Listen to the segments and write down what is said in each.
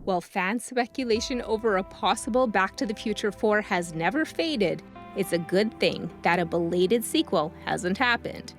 While fan speculation over a possible Back to the Future 4 has never faded, it's a good thing that a belated sequel hasn't happened.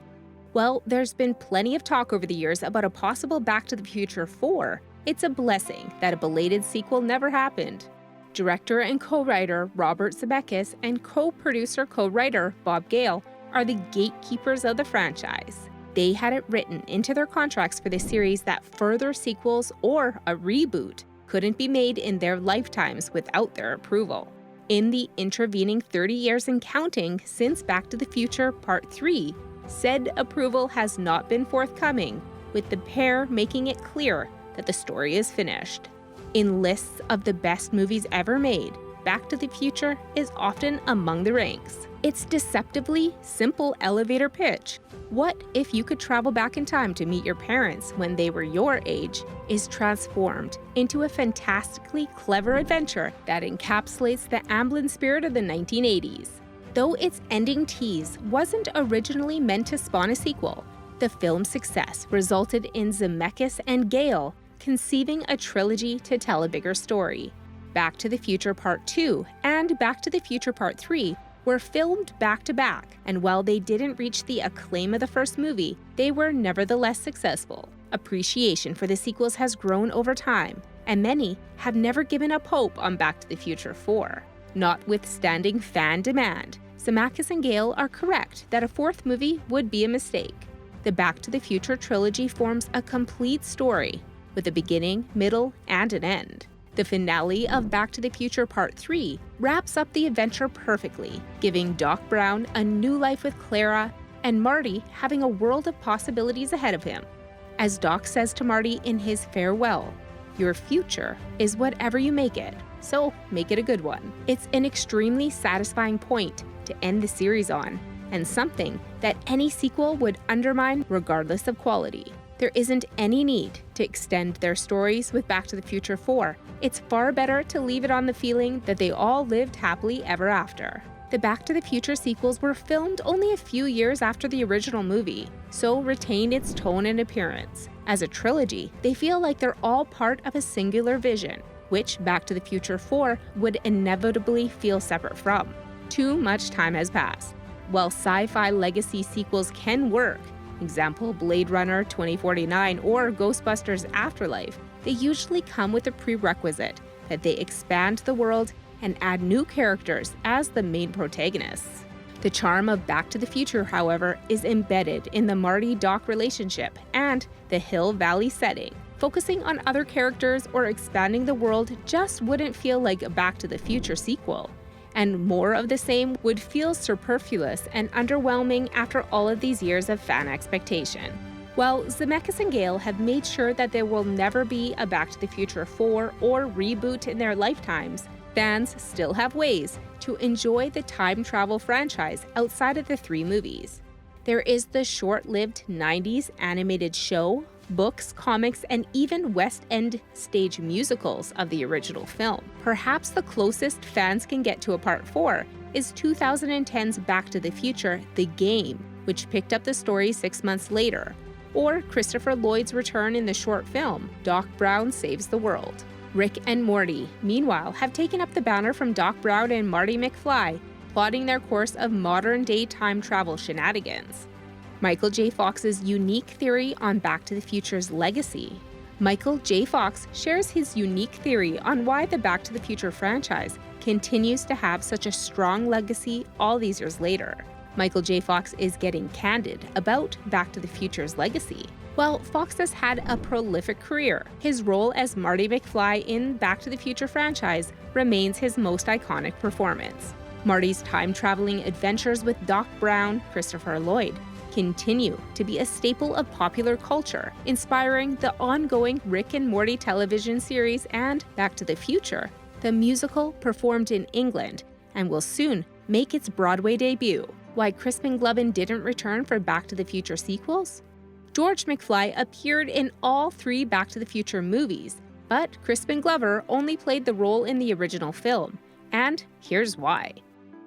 Well, there's been plenty of talk over the years about a possible Back to the Future 4. It's a blessing that a belated sequel never happened. Director and co-writer Robert Zemeckis and co-producer co-writer Bob Gale are the gatekeepers of the franchise. They had it written into their contracts for the series that further sequels or a reboot couldn't be made in their lifetimes without their approval. In the intervening 30 years and counting since Back to the Future Part 3, said approval has not been forthcoming, with the pair making it clear that the story is finished. In lists of the best movies ever made, Back to the Future is often among the ranks. Its deceptively simple elevator pitch, what if you could travel back in time to meet your parents when they were your age, is transformed into a fantastically clever adventure that encapsulates the Amblin spirit of the 1980s. Though its ending tease wasn't originally meant to spawn a sequel, the film's success resulted in Zemeckis and Gale conceiving a trilogy to tell a bigger story. Back to the Future Part 2 and Back to the Future Part 3 were filmed back-to-back, and while they didn't reach the acclaim of the first movie, they were nevertheless successful. Appreciation for the sequels has grown over time, and many have never given up hope on Back to the Future 4. Notwithstanding fan demand, Zemeckis and Gale are correct that a fourth movie would be a mistake. The Back to the Future trilogy forms a complete story, with a beginning, middle, and an end. The finale of Back to the Future Part 3 wraps up the adventure perfectly, giving Doc Brown a new life with Clara and Marty having a world of possibilities ahead of him. As Doc says to Marty in his farewell, "Your future is whatever you make it, so make it a good one." It's an extremely satisfying point to end the series on, and something that any sequel would undermine regardless of quality. There isn't any need to extend their stories with Back to the Future 4. It's far better to leave it on the feeling that they all lived happily ever after. The Back to the Future sequels were filmed only a few years after the original movie, so retained its tone and appearance. As a trilogy, they feel like they're all part of a singular vision, which Back to the Future 4 would inevitably feel separate from. Too much time has passed. While sci-fi legacy sequels can work, example Blade Runner 2049 or Ghostbusters Afterlife, they usually come with a prerequisite that they expand the world and add new characters as the main protagonists. The charm of Back to the Future, however, is embedded in the Marty-Doc relationship and the Hill Valley setting. Focusing on other characters or expanding the world just wouldn't feel like a Back to the Future sequel. And more of the same would feel superfluous and underwhelming after all of these years of fan expectation. While Zemeckis and Gale have made sure that there will never be a Back to the Future 4 or reboot in their lifetimes, fans still have ways to enjoy the time travel franchise outside of the three movies. There is the short-lived 90s animated show, books, comics, and even West End stage musicals of the original film. Perhaps the closest fans can get to a Part 4 is 2010's Back to the Future: The Game, which picked up the story 6 months later, or Christopher Lloyd's return in the short film, Doc Brown Saves the World. Rick and Morty, meanwhile, have taken up the banner from Doc Brown and Marty McFly, plotting their course of modern-day time travel shenanigans. Michael J. Fox's unique theory on Back to the Future's legacy. Michael J. Fox shares his unique theory on why the Back to the Future franchise continues to have such a strong legacy all these years later. Michael J. Fox is getting candid about Back to the Future's legacy. While Fox has had a prolific career, his role as Marty McFly in Back to the Future franchise remains his most iconic performance. Marty's time-traveling adventures with Doc Brown, Christopher Lloyd, continue to be a staple of popular culture, inspiring the ongoing Rick and Morty television series and Back to the Future, the musical performed in England and will soon make its Broadway debut. Why Crispin Glover didn't return for Back to the Future sequels? George McFly appeared in all three Back to the Future movies, but Crispin Glover only played the role in the original film, and here's why.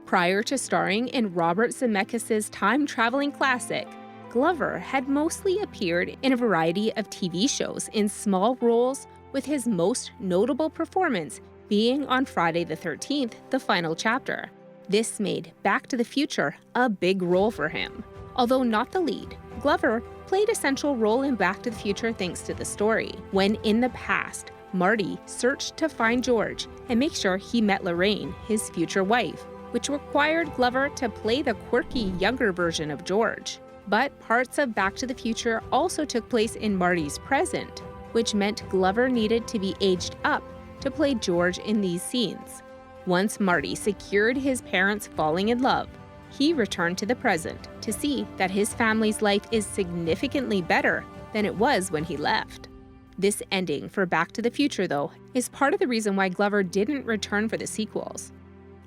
Prior to starring in Robert Zemeckis' time-traveling classic, Glover had mostly appeared in a variety of TV shows in small roles, with his most notable performance being on Friday the 13th, the final chapter. This made Back to the Future a big role for him. Although not the lead, Glover played a central role in Back to the Future thanks to the story, when in the past, Marty searched to find George and make sure he met Lorraine, his future wife, which required Glover to play the quirky younger version of George. But parts of Back to the Future also took place in Marty's present, which meant Glover needed to be aged up to play George in these scenes. Once Marty secured his parents falling in love, he returned to the present to see that his family's life is significantly better than it was when he left. This ending for Back to the Future, though, is part of the reason why Glover didn't return for the sequels.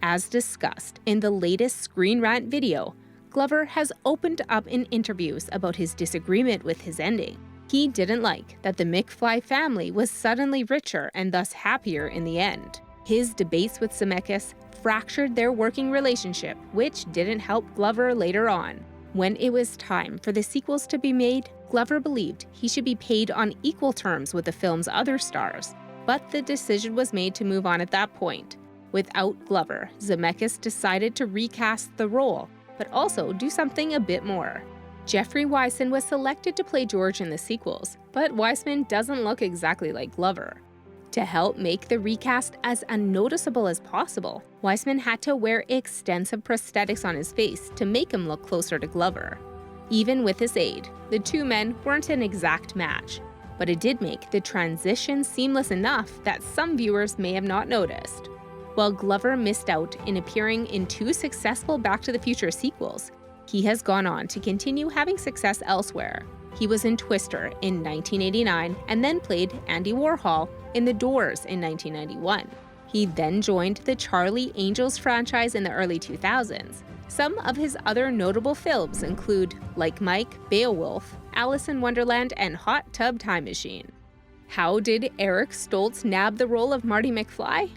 As discussed in the latest Screen Rant video, Glover has opened up in interviews about his disagreement with his ending. He didn't like that the McFly family was suddenly richer and thus happier in the end. His debates with Zemeckis fractured their working relationship, which didn't help Glover later on. When it was time for the sequels to be made, Glover believed he should be paid on equal terms with the film's other stars, but the decision was made to move on at that point. Without Glover, Zemeckis decided to recast the role, but also do something a bit more. Jeffrey Wiseman was selected to play George in the sequels, but Wiseman doesn't look exactly like Glover. To help make the recast as unnoticeable as possible, Wiseman had to wear extensive prosthetics on his face to make him look closer to Glover. Even with his aid, the two men weren't an exact match, but it did make the transition seamless enough that some viewers may have not noticed. While Glover missed out in appearing in 2 successful Back to the Future sequels, he has gone on to continue having success elsewhere. He was in Twister in 1989 and then played Andy Warhol in The Doors in 1991. He then joined the Charlie Angels franchise in the early 2000s. Some of his other notable films include Like Mike, Beowulf, Alice in Wonderland, and Hot Tub Time Machine. How did Eric Stoltz nab the role of Marty McFly?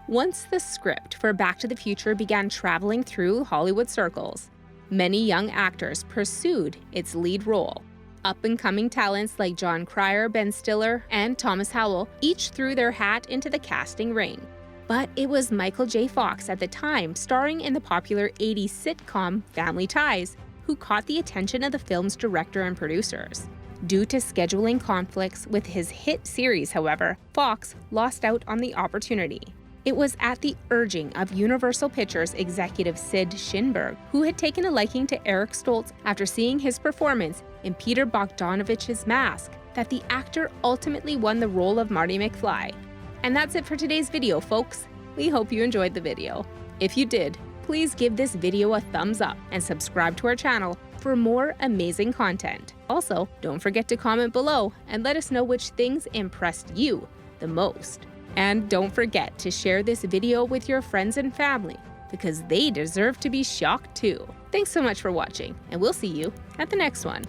Once the script for Back to the Future began traveling through Hollywood circles, many young actors pursued its lead role. Up-and-coming talents like John Cryer, Ben Stiller, and Thomas Howell each threw their hat into the casting ring. But it was Michael J. Fox at the time, starring in the popular 80s sitcom Family Ties, who caught the attention of the film's director and producers. Due to scheduling conflicts with his hit series, however, Fox lost out on the opportunity. It was at the urging of Universal Pictures executive Sid Sheinberg, who had taken a liking to Eric Stoltz after seeing his performance in Peter Bogdanovich's Mask, that the actor ultimately won the role of Marty McFly. And that's it for today's video, folks. We hope you enjoyed the video. If you did, please give this video a thumbs up and subscribe to our channel for more amazing content. Also, don't forget to comment below and let us know which things impressed you the most. And don't forget to share this video with your friends and family, because they deserve to be shocked too. Thanks so much for watching, and we'll see you at the next one.